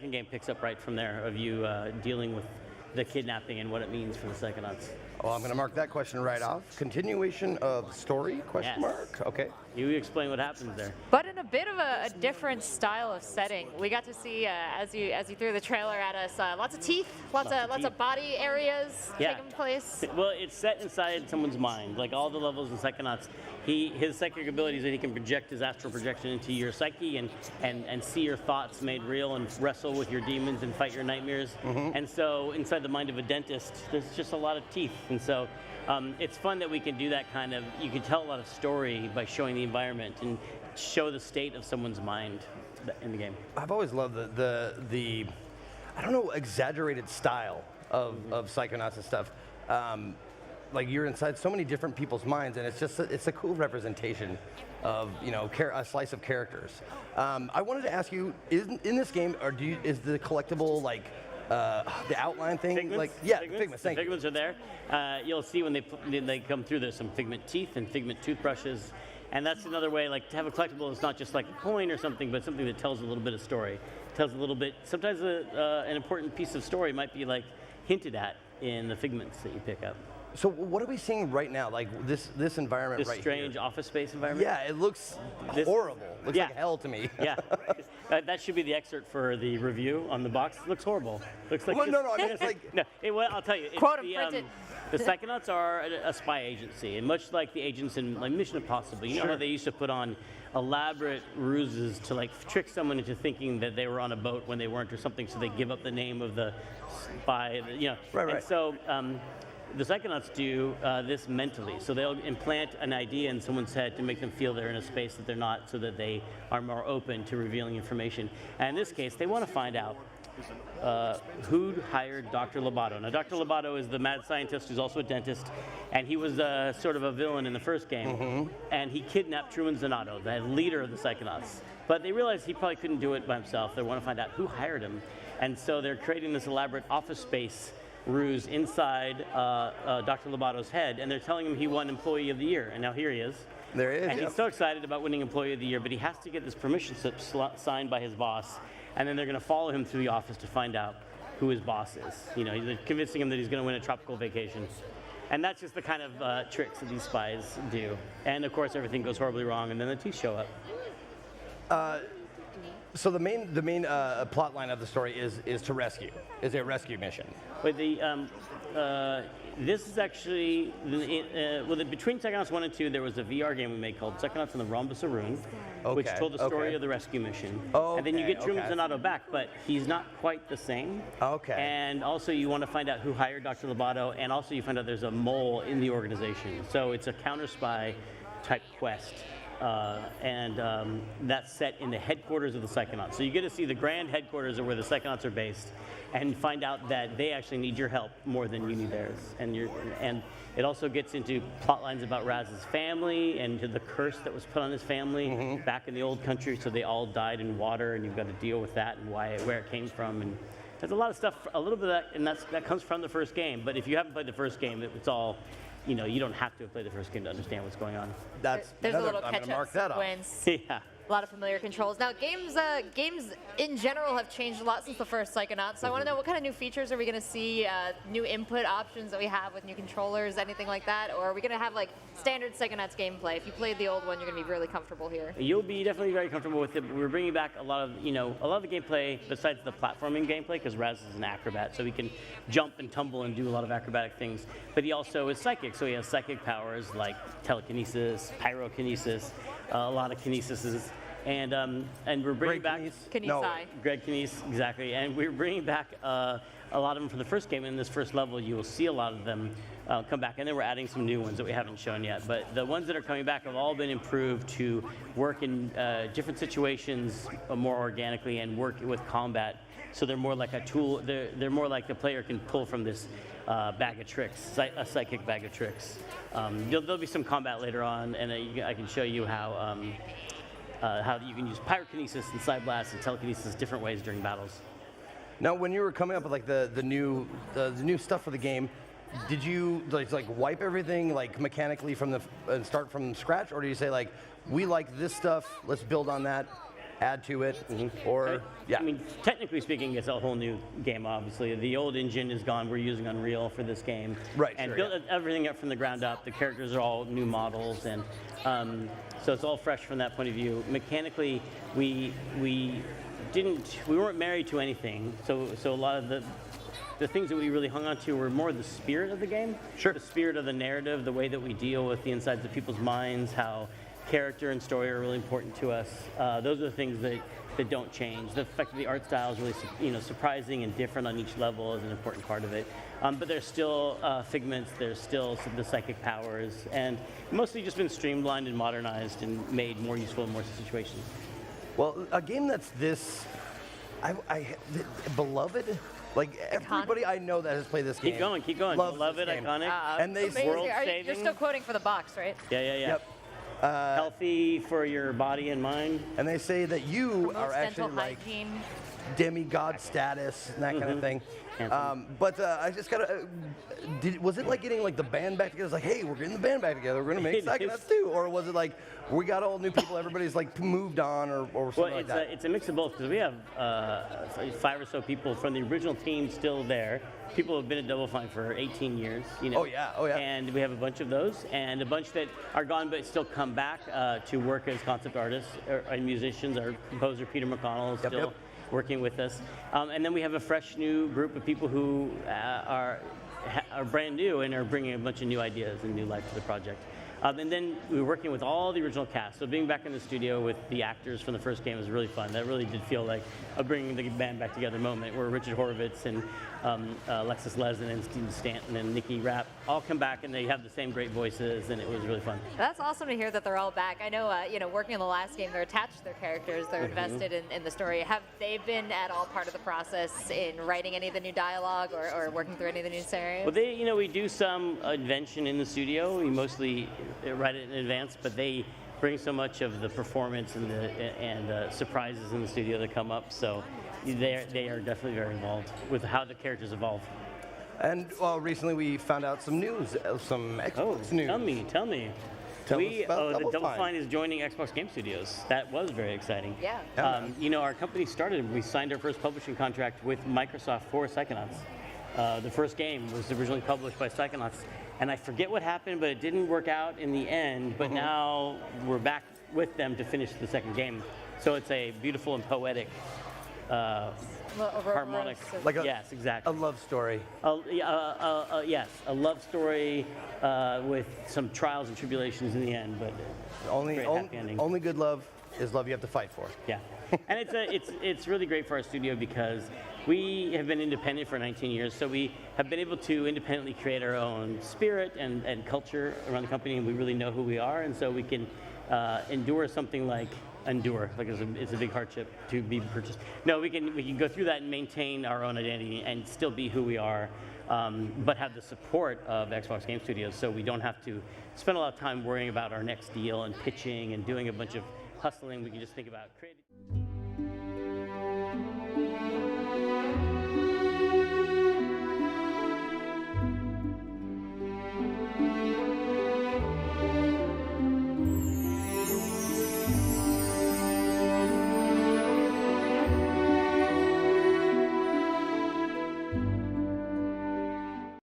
second game picks up right from there of you dealing with the kidnapping and what it means for the Psychonauts. Well, I'm going to mark that question right off. Continuation of story, question Yes. mark? Okay. You explain what happens there. But in a bit of a different style of setting. We got to see, as you threw the trailer at us, lots of teeth, lots of body areas taking place. Well, it's set inside someone's mind. Like all the levels in Psychonauts, his psychic abilities that he can project his astral projection into your psyche and see your thoughts made real and wrestle with your demons and fight your nightmares. And so inside the mind of a dentist, there's just a lot of teeth. And so it's fun that we can do that kind of, you can tell a lot of story by showing the environment and show the state of someone's mind in the game. I've always loved the I don't know, exaggerated style of Psychonauts and stuff. Like you're inside so many different people's minds, and it's a cool representation of a slice of characters. I wanted to ask you, in this game, is the collectible like the outline thing? Figments? Like yeah, Figments. Thank you. Figments are there. You'll see when they come through. There's some figment teeth and figment toothbrushes. And that's another way, like to have a collectible is not just like a coin or something, but something that tells a little bit of story. Tells a little bit, sometimes an important piece of story might be like hinted at in the figments that you pick up. So what are we seeing right now? Like this environment This right strange here? office space environment? Yeah, it looks horrible. Looks yeah. like hell to me. Yeah, that should be the excerpt for the review on the box. It looks horrible. Looks like Well, no, I mean it's like no. Well, I'll tell you. Quote printed. The Psychonauts are a spy agency, and much like the agents in like Mission Impossible, you know how they used to put on elaborate ruses to like trick someone into thinking that they were on a boat when they weren't or something, so they give up the name of the spy. Right. And so. The Psychonauts do this mentally, so they'll implant an idea in someone's head to make them feel they're in a space that they're not, so that they are more open to revealing information. And in this case, they want to find out who hired Dr. Lobato. Now, Dr. Lobato is the mad scientist who's also a dentist, and he was sort of a villain in the first game, and he kidnapped Truman Zanotto, the leader of the Psychonauts. But they realized he probably couldn't do it by himself. They want to find out who hired him, and so they're creating this elaborate office space ruse inside Dr. Lobato's head, and they're telling him he won Employee of the Year, and now here he is. there it is. And he's so excited about winning Employee of the Year, but he has to get this permission slip signed by his boss, and then they're going to follow him through the office to find out who his boss is. They're convincing him that he's going to win a tropical vacation. And that's just the kind of tricks that these spies do. And of course, everything goes horribly wrong, and then the teeth show up. So the main plot line of the story is to rescue. Is a rescue mission. But this is actually, between Psychonauts 1 and 2, there was a VR game we made called Psychonauts and the Rhombus of Ruin, which told the story of the rescue mission. And then you get Truman Zanotto back, but he's not quite the same. And also you want to find out who hired Dr. Lobato, and also you find out there's a mole in the organization. So it's a counter-spy type quest. That's set in the headquarters of the Psychonauts. So you get to see the grand headquarters of where the Psychonauts are based, and find out that they actually need your help more than you need theirs. And it also gets into plot lines about Raz's family and the curse that was put on his family back in the old country. So they all died in water, and you've got to deal with that and where it came from. And there's a lot of stuff, a little bit of that, and that comes from the first game. But if you haven't played the first game, it's all. You don't have to have played the first game to understand what's going on. There's a little I'm going to mark catch-up that sequence. Yeah. A lot of familiar controls. Now, games in general have changed a lot since the first Psychonauts. So I want to know, what kind of new features are we going to see? New input options that we have with new controllers, anything like that? Or are we going to have like standard Psychonauts gameplay? If you played the old one, you're going to be really comfortable here. You'll be definitely very comfortable with it. We're bringing back a lot of the gameplay besides the platforming gameplay, because Raz is an acrobat, so he can jump and tumble and do a lot of acrobatic things. But he also is psychic, so he has psychic powers like telekinesis, pyrokinesis, a lot of kinesises. And we're bringing back Greg Kinese, exactly. And we're bringing back a lot of them from the first game. In this first level, you will see a lot of them come back, and then we're adding some new ones that we haven't shown yet. But the ones that are coming back have all been improved to work in different situations more organically and work with combat. So they're more like a tool. They're more like the player can pull from this bag of tricks, a psychic bag of tricks. There'll be some combat later on, and I can show you how you can use pyrokinesis and side blasts and telekinesis different ways during battles. Now, when you were coming up with like the new stuff for the game, did you like wipe everything like mechanically and start from scratch, or do you say like, we like this stuff, let's build on that? add to it, or yeah. I mean, technically speaking, it's a whole new game, obviously. The old engine is gone. We're using Unreal for this game. Right, and sure, built everything up from the ground up. The characters are all new models, and so it's all fresh from that point of view. Mechanically, we weren't married to anything, so a lot of the things that we really hung on to were more the spirit of the game. Sure. The spirit of the narrative, the way that we deal with the insides of people's minds, how character and story are really important to us. Those are the things that don't change. The fact that the art style is really surprising and different on each level is an important part of it. But there's still figments, there's still the psychic powers, and mostly just been streamlined and modernized and made more useful in more situations. Well, a game that's this beloved. Like everybody I know that has played this game. Keep going. Loves Beloved, this game. iconic. And they amazing. world You're still quoting for the box, right? Yeah. Yep. Healthy for your body and mind. And they say that you are Promotes actually dental like hygiene. demigod status and that kind of thing. But I just gotta. Was it like getting like the band back together? It's like, hey, we're getting the band back together. We're gonna make Psychonauts 2, or was it like we got all new people, everybody's like moved on, or something like that? It's a mix of both because we have 5 or so people from the original team still there. People who have been at Double Fine for 18 years. Oh yeah. And we have a bunch of those, and a bunch that are gone but still come back to work as concept artists and musicians. Our composer Peter McConnell is still working with us, and then we have a fresh new group of people who are brand new and are bringing a bunch of new ideas and new life to the project. And then we were working with all the original cast. So being back in the studio with the actors from the first game was really fun. That really did feel like a bringing the band back together moment where Richard Horvitz and Alexis Lesin and Steve Stanton and Nikki Rapp all come back and they have the same great voices, and it was really fun. That's awesome to hear that they're all back. I know, working on the last game, they're attached to their characters. They're invested in the story. Have they been at all part of the process in writing any of the new dialogue or working through any of the new scenarios? Well, we do some invention in the studio. We mostly write it in advance, but they bring so much of the performance and surprises in the studio that come up. So they are definitely very involved with how the characters evolve. And recently we found out some news, some Xbox news. Tell me. Tell us about Double Fine is joining Xbox Game Studios. That was very exciting. Yeah. Our company started, we signed our first publishing contract with Microsoft for Psychonauts. The first game was originally published by Psychonauts. And I forget what happened, but it didn't work out in the end. But now we're back with them to finish the second game. So it's a beautiful and poetic, harmonic. Yes, exactly. A love story. Yes, a love story with some trials and tribulations in the end, but great happy ending. Only good love is love you have to fight for. Yeah, and it's really great for our studio because we have been independent for 19 years, so we have been able to independently create our own spirit and culture around the company, and we really know who we are, and so we can endure something like it's a big hardship to be purchased. No, we can go through that and maintain our own identity and still be who we are, but have the support of Xbox Game Studios, so we don't have to spend a lot of time worrying about our next deal and pitching and doing a bunch of hustling. We can just think about creating.